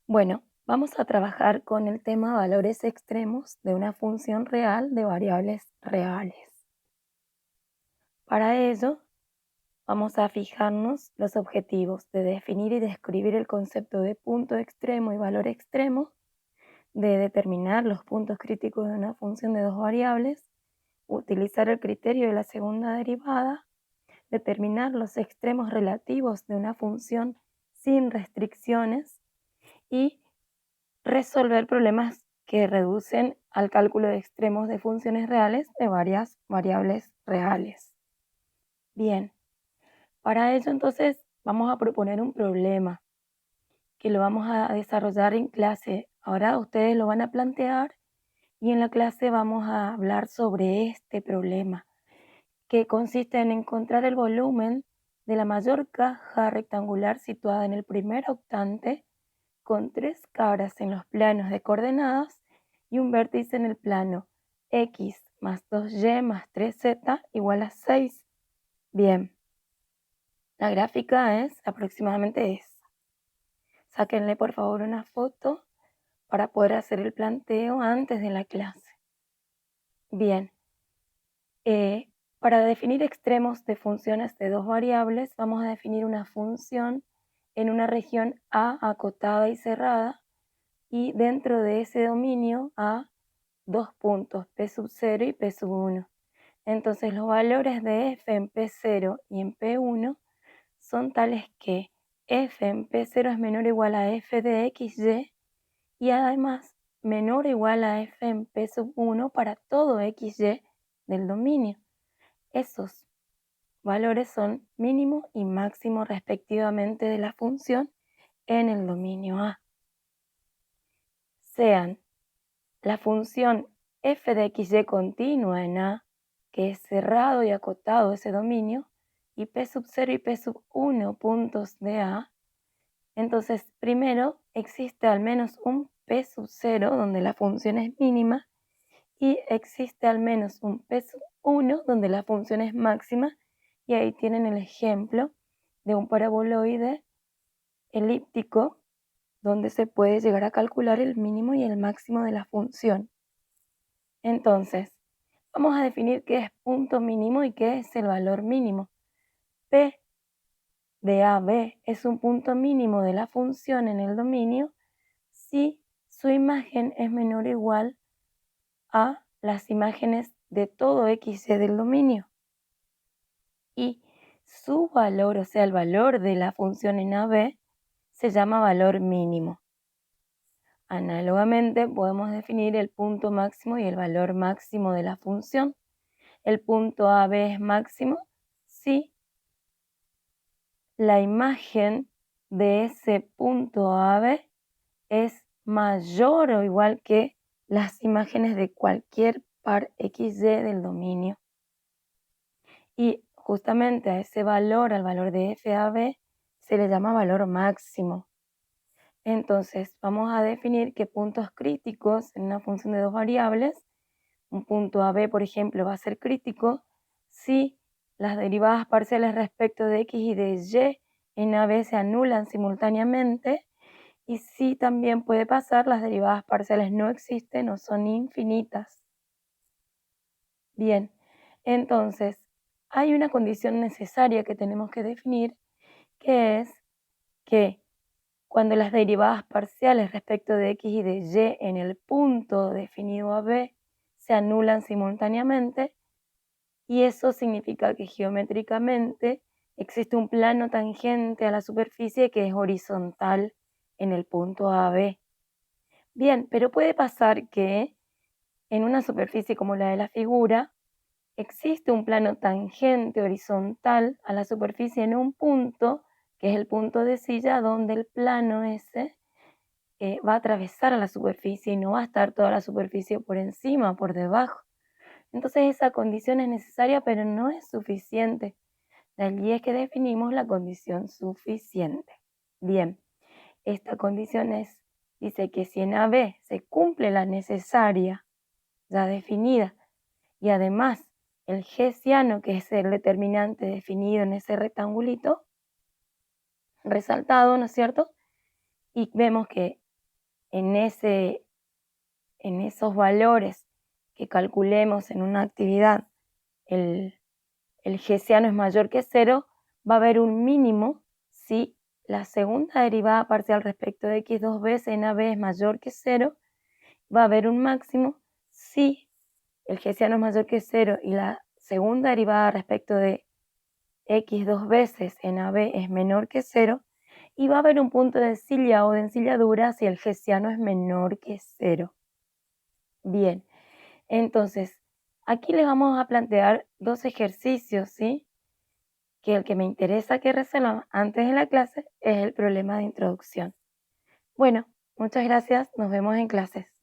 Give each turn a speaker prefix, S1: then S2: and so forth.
S1: Bueno, vamos a trabajar con el tema valores extremos de una función real de variables reales. Para ello, vamos a fijarnos los objetivos de definir y describir el concepto de punto extremo y valor extremo, de determinar los puntos críticos de una función de dos variables, utilizar el criterio de la segunda derivada, determinar los extremos relativos de una función sin restricciones y resolver problemas que reducen al cálculo de extremos de funciones reales de varias variables reales. Bien, para ello entonces vamos a proponer un problema que lo vamos a desarrollar en clase. Ahora ustedes lo van a plantear y en la clase vamos a hablar sobre este problema, que consiste en encontrar el volumen de la mayor caja rectangular situada en el primer octante con tres caras en los planos de coordenadas y un vértice en el plano x más 2y más 3z igual a 6. Bien, la gráfica es aproximadamente esa. Sáquenle por favor una foto para poder hacer el planteo antes de la clase. Bien, para definir extremos de funciones de dos variables, vamos a definir una función en una región A acotada y cerrada y dentro de ese dominio A dos puntos, P sub 0 y P sub 1. Entonces los valores de f en P0 y en P1 son tales que f en P0 es menor o igual a f de xy y además menor o igual a f en P sub 1 para todo xy del dominio. Esos valores son mínimo y máximo respectivamente de la función en el dominio A. Sean la función f de xy continua en A, que es cerrado y acotado ese dominio, y P sub 0 y P sub 1 puntos de A, entonces primero existe al menos un P sub 0 donde la función es mínima y existe al menos un P sub 1 donde la función es máxima, y ahí tienen el ejemplo de un paraboloide elíptico donde se puede llegar a calcular el mínimo y el máximo de la función. Entonces, vamos a definir qué es punto mínimo y qué es el valor mínimo. P de AB es un punto mínimo de la función en el dominio si su imagen es menor o igual a las imágenes de todo XY del dominio. Y su valor, o sea, el valor de la función en AB, se llama valor mínimo. Análogamente, podemos definir el punto máximo y el valor máximo de la función. El punto AB es máximo si la imagen de ese punto AB es mayor o igual que las imágenes de cualquier par XY del dominio. Y justamente a ese valor, al valor de FAB, se le llama valor máximo. Entonces, vamos a definir qué puntos críticos en una función de dos variables. Un punto AB, por ejemplo, va a ser crítico si las derivadas parciales respecto de x y de y en AB se anulan simultáneamente, y si también puede pasar las derivadas parciales no existen o son infinitas. Bien, entonces hay una condición necesaria que tenemos que definir, que es que cuando las derivadas parciales respecto de x y de y en el punto definido AB se anulan simultáneamente, y eso significa que geométricamente existe un plano tangente a la superficie que es horizontal en el punto AB. Bien, pero puede pasar que en una superficie como la de la figura existe un plano tangente horizontal a la superficie en un punto, que es el punto de silla, donde el plano ese va a atravesar a la superficie y no va a estar toda la superficie por encima o por debajo. Entonces esa condición es necesaria, pero no es suficiente. De allí es que definimos la condición suficiente. Bien, esta condición dice que si en AB se cumple la necesaria ya definida y además el hessiano, que es el determinante definido en ese rectangulito resaltado, ¿no es cierto? Y vemos que en esos valores que calculemos en una actividad, el hessiano es mayor que 0, va a haber un mínimo si la segunda derivada parcial respecto de x dos veces en AB es mayor que 0, va a haber un máximo si el hessiano es mayor que 0 y la segunda derivada respecto de x dos veces en AB es menor que 0, y va a haber un punto de encilla o de encilladura si el hessiano es menor que 0. Bien, entonces, aquí les vamos a plantear dos ejercicios, ¿sí? Que el que me interesa que resuelvan antes de la clase es el problema de introducción. Bueno, muchas gracias, nos vemos en clases.